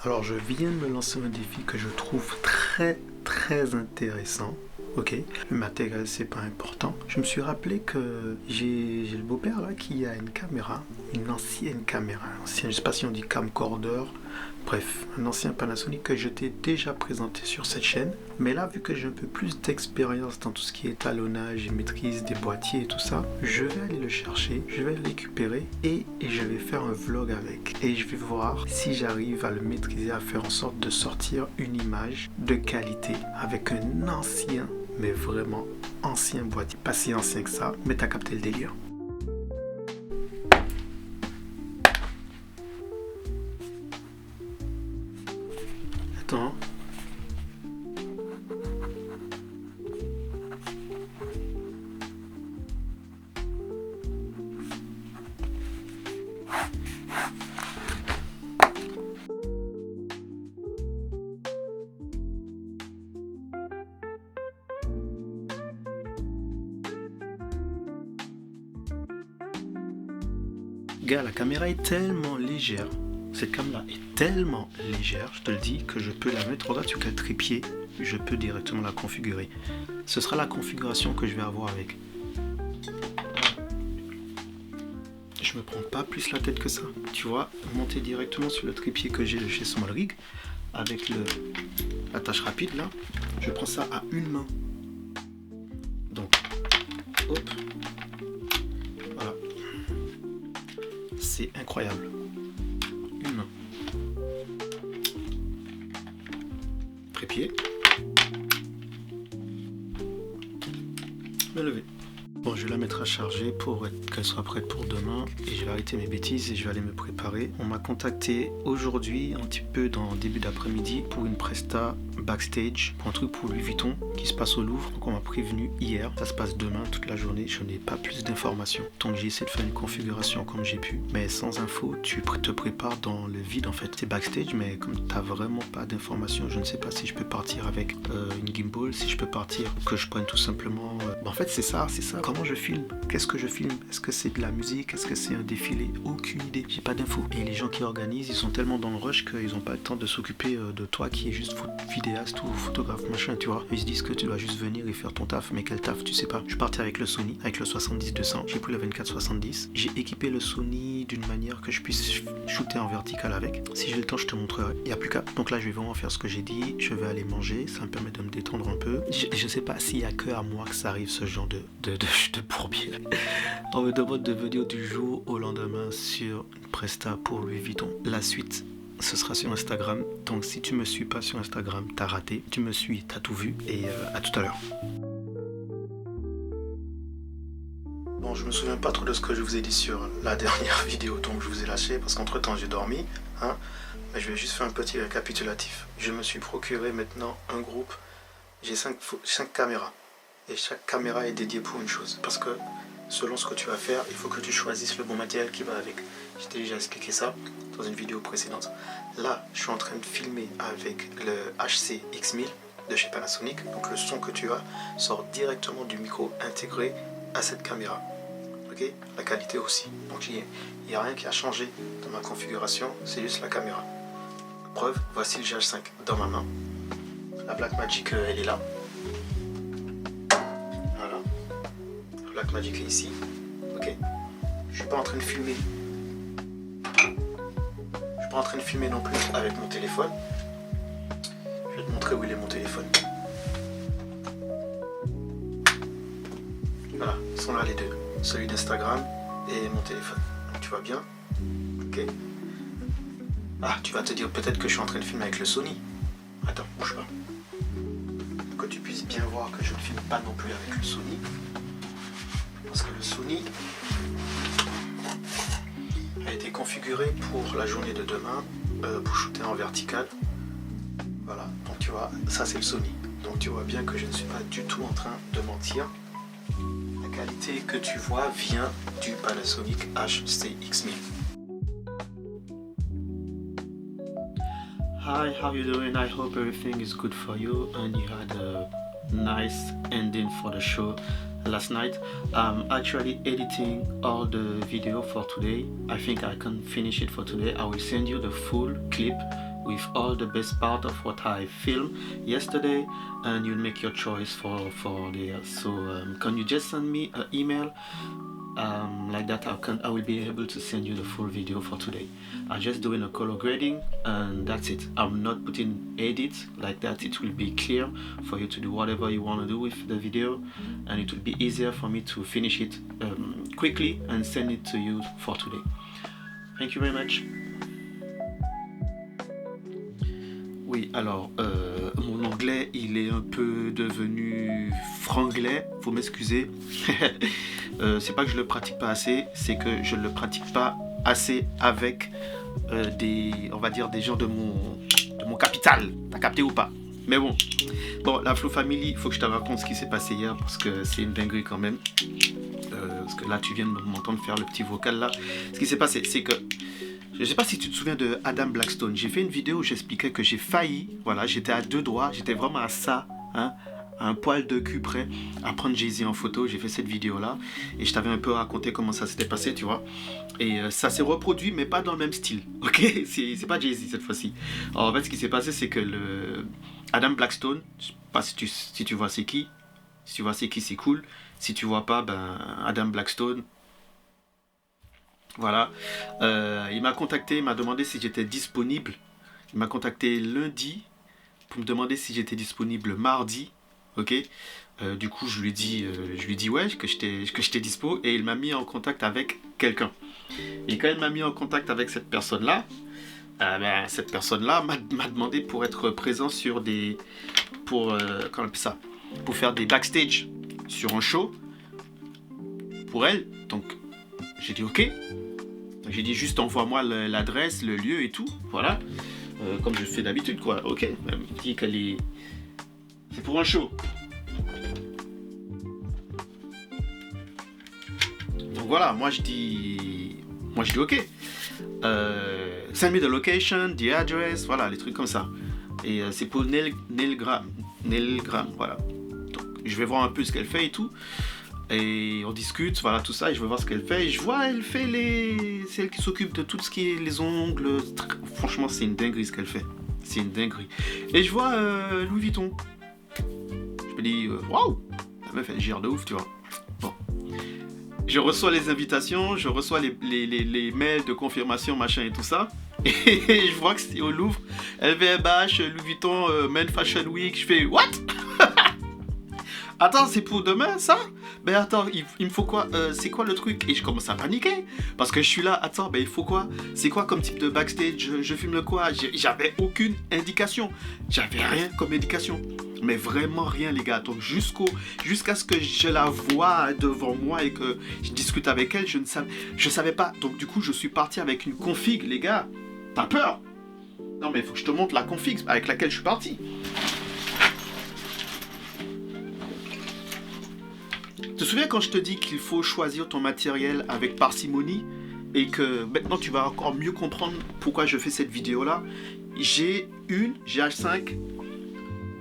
Alors je viens de me lancer un défi que je trouve très intéressant. Ok, le matériel c'est pas important. Je me suis rappelé que j'ai le beau-père là qui a une caméra, une ancienne caméra, je sais pas si on dit camcorder, bref, un ancien Panasonic que je t'ai déjà présenté sur cette chaîne. Mais là, vu que j'ai un peu plus d'expérience dans tout ce qui est étalonnage et maîtrise des boîtiers et tout ça, je vais aller le chercher, je vais le récupérer et je vais faire un vlog avec. Et je vais voir si j'arrive à le maîtriser, à faire en sorte de sortir une image de qualité avec un ancien, mais vraiment ancien boîtier. Pas si ancien que ça, mais t'as capté le délire. Attends. Gars, la caméra est tellement légère. Cette caméra est tellement légère, je te le dis, que je peux la mettre. Regarde sur quel trépied, je peux directement la configurer. Ce sera la configuration que je vais avoir avec. Je me prends pas plus la tête que ça. Tu vois, monter directement sur le trépied que j'ai de chez SmallRig, avec la tâche rapide là, je prends ça à une main. Donc, hop. Voilà. C'est incroyable. Une main. Trépied. Me lever. Bon, je vais la mettre à charger pour qu'elle soit prête pour demain et je vais arrêter mes bêtises et je vais aller me préparer. On m'a contacté aujourd'hui, un petit peu dans début d'après-midi, pour une presta backstage, pour un truc pour Louis Vuitton qui se passe au Louvre. Donc on m'a prévenu hier, ça se passe demain toute la journée, je n'ai pas plus d'informations. Donc j'ai essayé de faire une configuration comme j'ai pu, mais sans info, tu te prépares dans le vide en fait. C'est backstage, mais comme tu n'as vraiment pas d'informations, je ne sais pas si je peux partir avec une gimbal, si je peux partir, que je prenne tout simplement... En fait c'est ça. Comment je filme? Qu'est-ce que je filme? Est-ce que c'est de la musique? Est-ce que c'est un défilé? Aucune idée, j'ai pas d'infos. Et les gens qui organisent, ils sont tellement dans le rush qu'ils n'ont pas le temps de s'occuper de toi qui est juste vidéaste ou photographe machin, tu vois. Ils se disent que tu dois juste venir et faire ton taf, mais quel taf, tu sais pas. Je partais avec le Sony, avec le 70-200, j'ai pris le 24-70. J'ai équipé le Sony d'une manière que je puisse shooter en vertical avec. Si j'ai le temps, je te montrerai. Il n'y a plus qu'à. Donc là, je vais vraiment faire ce que j'ai dit. Je vais aller manger, ça me permet de me détendre un peu. Je sais pas s'il y a que à moi que ça arrive ce genre de bourbier. On me demande de venir du jour au lendemain sur une presta pour Louis Vuitton. La suite, ce sera sur Instagram. Donc si tu me suis pas sur Instagram, t'as raté. Tu me suis, t'as tout vu. Et à tout à l'heure. Bon, je me souviens pas trop de ce que je vous ai dit sur la dernière vidéo, donc je vous ai lâché parce qu'entre temps j'ai dormi. Mais je vais juste faire un petit récapitulatif. Je me suis procuré maintenant un groupe. J'ai 5 caméras. Et chaque caméra est dédiée pour une chose. Parce que selon ce que tu vas faire, il faut que tu choisisses le bon matériel qui va avec. Je t'ai déjà expliqué ça dans une vidéo précédente. Là, je suis en train de filmer avec le HC X1000 de chez Panasonic. Donc le son que tu as sort directement du micro intégré à cette caméra. Ok, la qualité aussi. Donc il n'y a rien qui a changé dans ma configuration, c'est juste la caméra. Preuve, voici le GH5 dans ma main. La Blackmagic, elle est là. Blackmagic est ici, ok. Je suis pas en train de filmer. Je suis pas en train de filmer non plus avec mon téléphone. Je vais te montrer où il est mon téléphone. Voilà, ils sont là les deux, celui d'Instagram et mon téléphone. Donc, tu vois bien, ok. Ah, tu vas te dire peut-être que je suis en train de filmer avec le Sony. Attends, bouge pas. Pour que tu puisses bien voir que je ne filme pas non plus avec le Sony. Parce que le Sony a été configuré pour la journée de demain, pour shooter en vertical. Voilà, donc tu vois, ça c'est le Sony. Donc tu vois bien que je ne suis pas du tout en train de mentir. La qualité que tu vois vient du Panasonic HC-X1000. Hi, how you doing? I hope everything is good for you and you had a nice ending for the show last night. I'm actually editing all the video for today. I think I can finish it for today. I will send you the full clip with all the best part of what I filmed yesterday, and you'll make your choice for the so can you just send me an email like that? I will be able to send you the full video for today. I'm just doing a color grading and that's it. I'm not putting edits like that. It will be clear for you to do whatever you want to do with the video, and it will be easier for me to finish it quickly and send it to you for today. Thank you very much. Oui, alors, mon anglais, il est un peu devenu franglais, faut m'excuser. C'est pas que je le pratique pas assez, c'est que je le pratique pas assez avec on va dire des gens de mon capital. T'as capté ou pas? Mais bon, la Flow Family, il faut que je te raconte ce qui s'est passé hier parce que c'est une dinguerie quand même. Parce que là, tu viens de m'entendre faire le petit vocal là. Ce qui s'est passé, c'est que je sais pas si tu te souviens de Adam Blackstone. J'ai fait une vidéo où j'expliquais que j'ai failli, voilà, j'étais à deux doigts, j'étais vraiment à ça, hein, à un poil de cul près, à prendre Jay-Z en photo. J'ai fait cette vidéo là et je t'avais un peu raconté comment ça s'était passé, tu vois. Et ça s'est reproduit, mais pas dans le même style, ok? C'est pas Jay-Z cette fois-ci. Alors en fait, ce qui s'est passé, c'est que Adam Blackstone, je sais pas si tu vois c'est qui. Si tu vois c'est qui, c'est cool. Si tu vois pas, ben Adam Blackstone. Voilà, il m'a contacté, il m'a demandé si j'étais disponible. Il m'a contacté lundi pour me demander si j'étais disponible mardi, ok. Du coup, je lui ai dit ouais, que j'étais dispo, et il m'a mis en contact avec quelqu'un. Et quand il m'a mis en contact avec cette personne-là, cette personne-là m'a demandé pour être présent sur comment on appelle ça, pour faire des backstage sur un show pour elle. Donc j'ai dit ok. J'ai dit juste envoie-moi l'adresse, le lieu et tout, voilà, comme je fais d'habitude quoi. Ok, elle me dit c'est pour un show. Donc voilà, moi je dis ok. Send me the location, the address, voilà, les trucs comme ça. Et c'est pour Neil Graham, voilà. Donc je vais voir un peu ce qu'elle fait et tout. Et on discute, voilà, tout ça, et je veux voir ce qu'elle fait. Et je vois, elle fait c'est elle qui s'occupe de tout ce qui est les ongles. Franchement, c'est une dinguerie ce qu'elle fait. C'est une dinguerie. Et je vois Louis Vuitton. Je me dis, waouh, la meuf, elle gère de ouf, tu vois. Bon. Je reçois les invitations, je reçois les mails de confirmation, machin et tout ça. Et je vois que c'est au Louvre. LVMH, Louis Vuitton, Men Fashion Week. Je fais, what? Attends, c'est pour demain ça? Ben attends, il me faut quoi? C'est quoi le truc? Et je commence à paniquer parce que je suis là, attends, ben il faut quoi? C'est quoi comme type de backstage? Je filme le quoi? J'avais aucune indication. J'avais rien comme indication. Mais vraiment rien les gars. Donc jusqu'à ce que je la vois devant moi et que je discute avec elle, je savais pas. Donc du coup, je suis parti avec une config, les gars. T'as peur? Non mais il faut que je te montre la config avec laquelle je suis parti. Tu te souviens quand je te dis qu'il faut choisir ton matériel avec parcimonie et que maintenant tu vas encore mieux comprendre pourquoi je fais cette vidéo là. J'ai une GH5,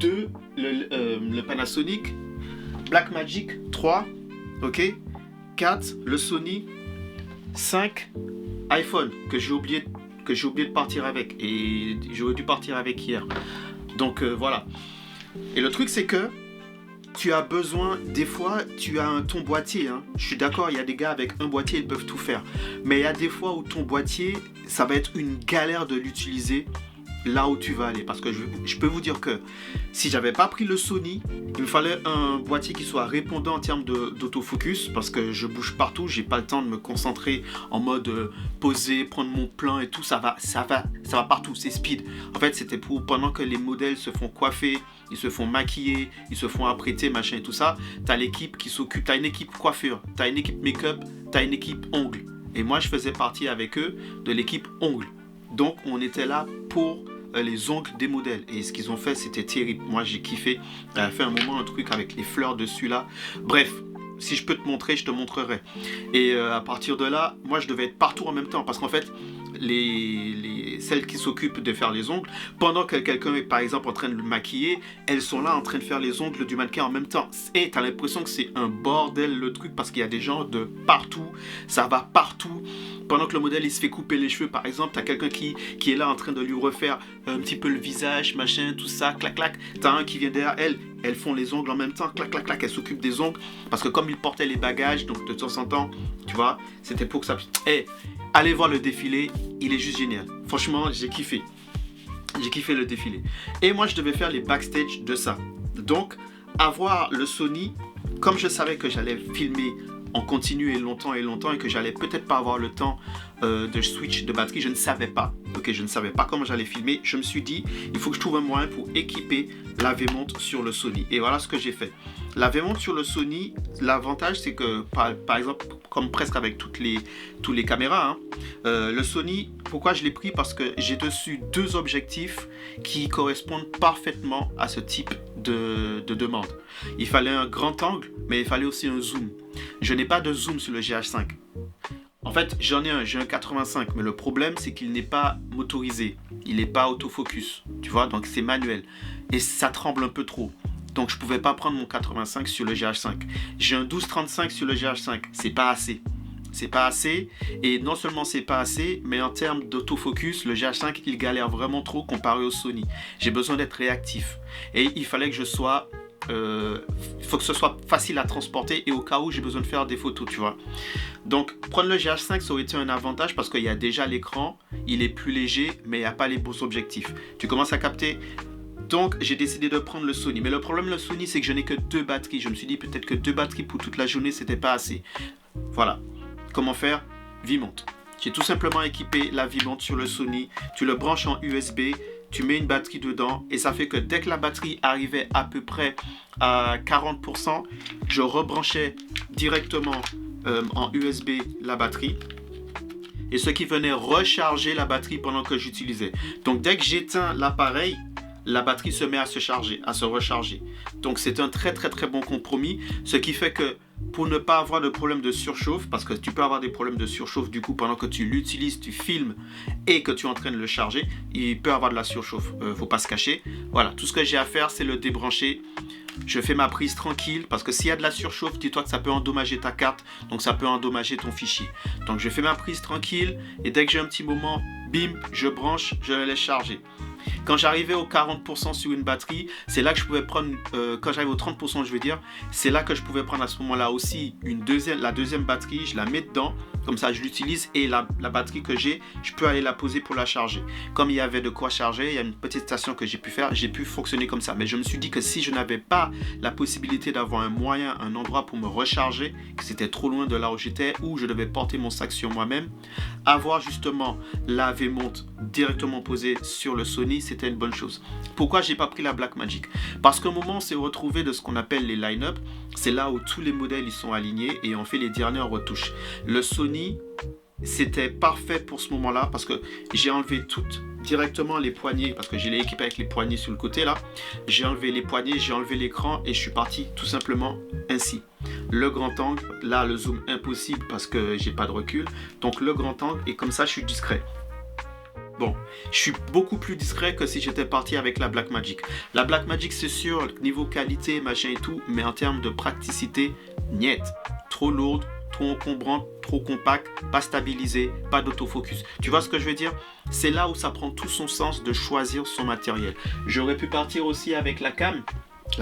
2 le Panasonic, Blackmagic 3, ok, 4 le Sony, 5 iPhone que j'ai oublié de partir avec et j'aurais dû partir avec hier. Donc voilà. Et le truc c'est que tu as besoin, des fois, tu as ton boîtier. Hein. Je suis d'accord, il y a des gars avec un boîtier, ils peuvent tout faire. Mais il y a des fois où ton boîtier, ça va être une galère de l'utiliser là où tu vas aller. Parce que je peux vous dire que si j'avais pas pris le Sony, il me fallait un boîtier qui soit répondant en termes d'autofocus. Parce que je bouge partout, j'ai pas le temps de me concentrer en mode poser, prendre mon plan et tout. Ça va partout, c'est speed. En fait, c'était pour pendant que les modèles se font coiffer, ils se font maquiller, ils se font apprêter, machin et tout ça. T'as l'équipe qui s'occupe, t'as une équipe coiffure, t'as une équipe make-up, t'as une équipe ongles. Et moi, je faisais partie avec eux de l'équipe ongles. Donc, on était là pour les ongles des modèles. Et ce qu'ils ont fait, c'était terrible. Moi, j'ai kiffé. Elle a fait un moment un truc avec les fleurs dessus là. Bref, si je peux te montrer, je te montrerai. Et à partir de là, moi, je devais être partout en même temps. Parce qu'en fait, celles qui s'occupent de faire les ongles, pendant que quelqu'un est par exemple en train de le maquiller, elles sont là en train de faire les ongles du mannequin en même temps. Et t'as l'impression que c'est un bordel le truc parce qu'il y a des gens de partout, ça va partout. Pendant que le modèle il se fait couper les cheveux par exemple, t'as quelqu'un qui est là en train de lui refaire un petit peu le visage, machin, tout ça, clac clac. T'as un qui vient derrière elles font les ongles en même temps, clac clac clac, elles s'occupent des ongles parce que comme ils portaient les bagages, donc de temps en temps, tu vois, c'était pour que ça... Allez voir le défilé, il est juste génial. Franchement, j'ai kiffé. J'ai kiffé le défilé. Et moi, je devais faire les backstage de ça. Donc, avoir le Sony, comme je savais que j'allais filmer en continu et longtemps et que j'allais peut-être pas avoir le temps de switch de batterie, je ne savais pas. Ok, je ne savais pas comment j'allais filmer. Je me suis dit, il faut que je trouve un moyen pour équiper la V-montre sur le Sony. Et voilà ce que j'ai fait. La V-montre sur le Sony, l'avantage c'est que, par exemple, comme presque avec toutes les caméras, hein, le Sony, pourquoi je l'ai pris? Parce que j'ai dessus deux objectifs qui correspondent parfaitement à ce type de demande. Il fallait un grand angle, mais il fallait aussi un zoom. Je n'ai pas de zoom sur le GH5. En fait, j'ai un 85, mais le problème, c'est qu'il n'est pas motorisé. Il n'est pas autofocus, tu vois, donc c'est manuel. Et ça tremble un peu trop. Donc, je ne pouvais pas prendre mon 85 sur le GH5. J'ai un 12-35 sur le GH5. C'est pas assez. C'est pas assez. Et non seulement c'est pas assez, mais en termes d'autofocus, le GH5, il galère vraiment trop comparé au Sony. J'ai besoin d'être réactif. Et il fallait que je sois... il faut que ce soit facile à transporter et au cas où j'ai besoin de faire des photos, tu vois. Donc prendre le GH5 ça aurait été un avantage parce qu'il y a déjà l'écran, il est plus léger mais il n'y a pas les beaux objectifs. Tu commences à capter. Donc j'ai décidé de prendre le Sony, mais le problème le Sony c'est que je n'ai que 2 batteries. Je me suis dit peut-être que 2 batteries pour toute la journée c'était pas assez. Voilà. Comment faire? V-monte. J'ai tout simplement équipé la V-monte sur le Sony. Tu le branches en USB. Tu mets une batterie dedans et ça fait que dès que la batterie arrivait à peu près à 40%, je rebranchais directement en USB la batterie et ce qui venait recharger la batterie pendant que j'utilisais. Donc dès que j'éteins l'appareil, la batterie se met à se charger, à se recharger. Donc c'est un très très très bon compromis, ce qui fait que pour ne pas avoir de problème de surchauffe, parce que tu peux avoir des problèmes de surchauffe du coup pendant que tu l'utilises, tu filmes et que tu es en train de le charger, il peut avoir de la surchauffe, faut pas se cacher. Voilà, tout ce que j'ai à faire c'est le débrancher. Je fais ma prise tranquille parce que s'il y a de la surchauffe, dis-toi que ça peut endommager ta carte, donc ça peut endommager ton fichier. Donc je fais ma prise tranquille et dès que j'ai un petit moment, bim, je branche, je la laisse charger. Quand j'arrivais au 40% sur une batterie, c'est là que je pouvais prendre, quand j'arrive au 30% je veux dire, c'est là que je pouvais prendre à ce moment-là aussi la deuxième batterie, je la mets dedans, comme ça je l'utilise et la batterie que j'ai, je peux aller la poser pour la charger. Comme il y avait de quoi charger, il y a une petite station que j'ai pu faire, j'ai pu fonctionner comme ça. Mais je me suis dit que si je n'avais pas la possibilité d'avoir un moyen, un endroit pour me recharger, que c'était trop loin de là où j'étais, ou je devais porter mon sac sur moi-même, avoir justement la V-monte directement posée sur le Sony, c'était une bonne chose. Pourquoi j'ai pas pris la Blackmagic? Parce qu'au moment où on s'est retrouvé de ce qu'on appelle les line-up, c'est là où tous les modèles ils sont alignés et on fait les dernières retouches. Le Sony, c'était parfait pour ce moment-là parce que j'ai enlevé directement les poignées parce que j'ai les équipé avec les poignées sur le côté là. J'ai enlevé les poignées, j'ai enlevé l'écran et je suis parti tout simplement ainsi. Le grand angle, là le zoom impossible parce que j'ai pas de recul. Donc le grand angle et comme ça je suis discret. Bon, je suis beaucoup plus discret que si j'étais parti avec la Blackmagic. La Blackmagic c'est sûr, niveau qualité, machin et tout, mais en termes de praticité, niet. Trop lourde, trop encombrante, trop compact, pas stabilisé, pas d'autofocus. Tu vois ce que je veux dire? C'est là où ça prend tout son sens de choisir son matériel. J'aurais pu partir aussi avec la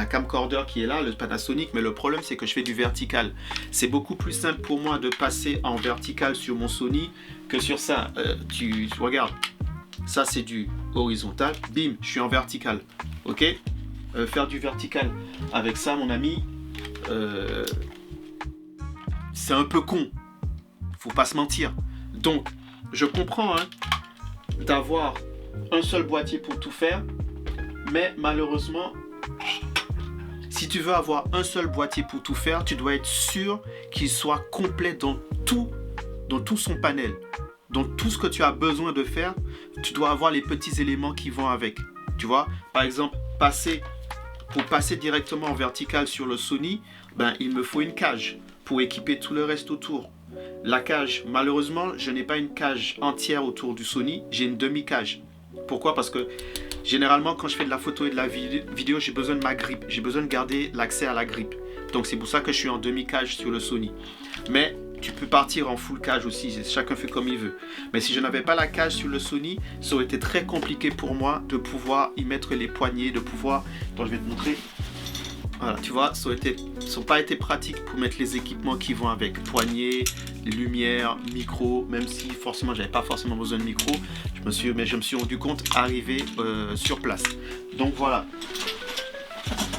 camcorder qui est là, le Panasonic, mais le problème c'est que je fais du vertical. C'est beaucoup plus simple pour moi de passer en vertical sur mon Sony que sur ça. Tu regardes, ça c'est du horizontal, bim, je suis en vertical. Ok, faire du vertical avec ça, mon ami, c'est un peu con. Faut pas se mentir. Donc, je comprends hein, d'avoir un seul boîtier pour tout faire, mais malheureusement, si tu veux avoir un seul boîtier pour tout faire, tu dois être sûr qu'il soit complet dans tout son panel. Donc tout ce que tu as besoin de faire, tu dois avoir les petits éléments qui vont avec. Tu vois, par exemple, pour passer directement en vertical sur le Sony, ben, il me faut une cage pour équiper tout le reste autour. La cage, malheureusement, je n'ai pas une cage entière autour du Sony, j'ai une demi-cage. Pourquoi? Parce que généralement, quand je fais de la photo et de la vidéo, j'ai besoin de ma grippe. J'ai besoin de garder l'accès à la grippe. Donc c'est pour ça que je suis en demi-cage sur le Sony. Mais tu peux partir en full cage aussi, chacun fait comme il veut. Mais si je n'avais pas la cage sur le Sony, ça aurait été très compliqué pour moi de pouvoir y mettre les poignées, de pouvoir... Attends, je vais te montrer. Voilà, tu vois, ça n'a pas été pratique pour mettre les équipements qui vont avec. Poignées, lumière, micro, même si forcément, j'avais pas forcément besoin de micro. Mais je me suis rendu compte arrivé sur place. Donc voilà.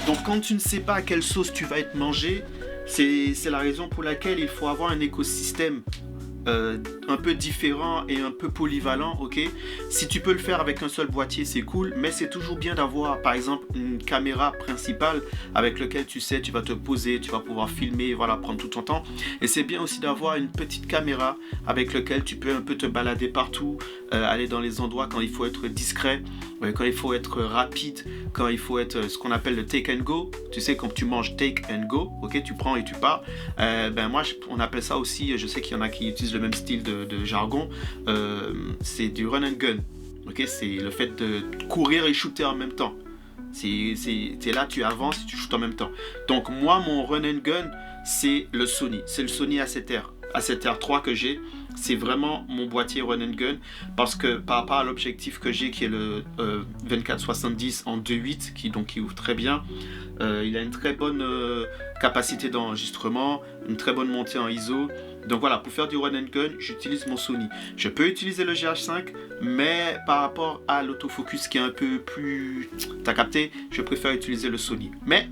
Donc quand tu ne sais pas à quelle sauce tu vas être mangé, c'est la raison pour laquelle il faut avoir un écosystème un peu différent et un peu polyvalent, ok. Si tu peux le faire avec un seul boîtier, c'est cool, mais c'est toujours bien d'avoir par exemple une caméra principale avec laquelle tu sais, tu vas te poser, tu vas pouvoir filmer, voilà, prendre tout ton temps. Et c'est bien aussi d'avoir une petite caméra avec laquelle tu peux un peu te balader partout, aller dans les endroits quand il faut être discret, quand il faut être rapide, quand il faut être ce qu'on appelle le take and go. Tu sais, quand tu manges take and go, ok, tu prends et tu pars. Ben moi, on appelle ça aussi, je sais qu'il y en a qui utilisent le même style de jargon, c'est du run and gun. Ok, c'est le fait de courir et shooter en même temps. C'est là, tu avances et tu shootes en même temps. Donc moi, mon run and gun, c'est le Sony. C'est le Sony A7R. A7R3 que j'ai. C'est vraiment mon boîtier run and gun, parce que par rapport à l'objectif que j'ai, qui est le 24-70 en 2.8, qui ouvre très bien, il a une très bonne capacité d'enregistrement, une très bonne montée en ISO. Donc voilà, pour faire du run and gun, j'utilise mon Sony. Je peux utiliser le GH5, mais par rapport à l'autofocus qui est un peu plus... T'as capté? Je préfère utiliser le Sony. Mais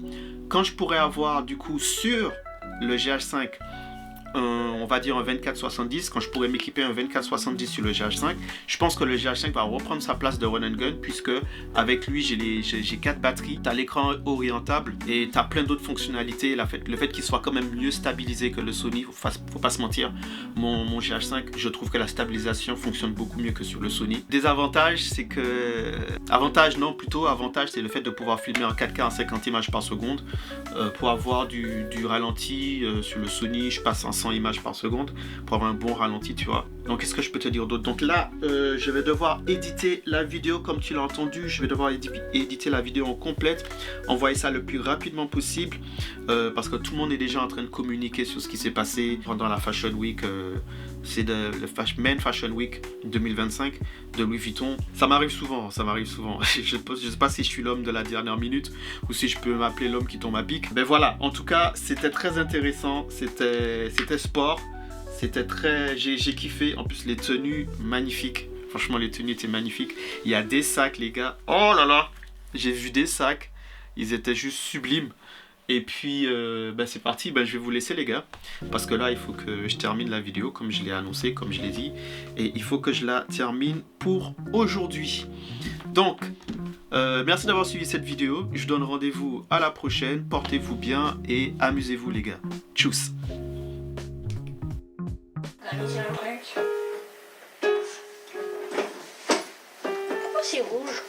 quand je pourrais avoir du coup sur le GH5, on va dire un 24-70, quand je pourrais m'équiper un 24-70 sur le GH5, je pense que le GH5 va reprendre sa place de run and gun, puisque avec lui j'ai 4 batteries, tu as l'écran orientable et tu as plein d'autres fonctionnalités. Le fait qu'il soit quand même mieux stabilisé que le Sony, faut pas se mentir, mon GH5, je trouve que la stabilisation fonctionne beaucoup mieux que sur le Sony. Des avantages, c'est que... Avantage c'est le fait de pouvoir filmer en 4K à 50 images par seconde. Pour avoir du ralenti sur le Sony, je passe en 100 images par seconde pour avoir un bon ralenti, tu vois. Donc qu'est-ce que je peux te dire d'autre? Donc là je vais devoir éditer la vidéo comme tu l'as entendu. Je vais devoir éditer la vidéo en complète, envoyer ça le plus rapidement possible, parce que tout le monde est déjà en train de communiquer sur ce qui s'est passé pendant la Fashion Week. C'est le Main Fashion Week 2025 de Louis Vuitton. Ça m'arrive souvent. Je sais pas si je suis l'homme de la dernière minute ou si je peux m'appeler l'homme qui tombe à pic. Mais voilà, en tout cas, c'était très intéressant. C'était sport. C'était très... J'ai kiffé. En plus, les tenues, magnifiques. Franchement, les tenues étaient magnifiques. Il y a des sacs, les gars. Oh là là! J'ai vu des sacs. Ils étaient juste sublimes. Et puis c'est parti, je vais vous laisser les gars, parce que là il faut que je termine la vidéo comme je l'ai annoncé, comme je l'ai dit, et il faut que je la termine pour aujourd'hui. Donc merci d'avoir suivi cette vidéo, je vous donne rendez-vous à la prochaine, portez-vous bien et amusez-vous les gars. Tchuss. Pourquoi c'est rouge?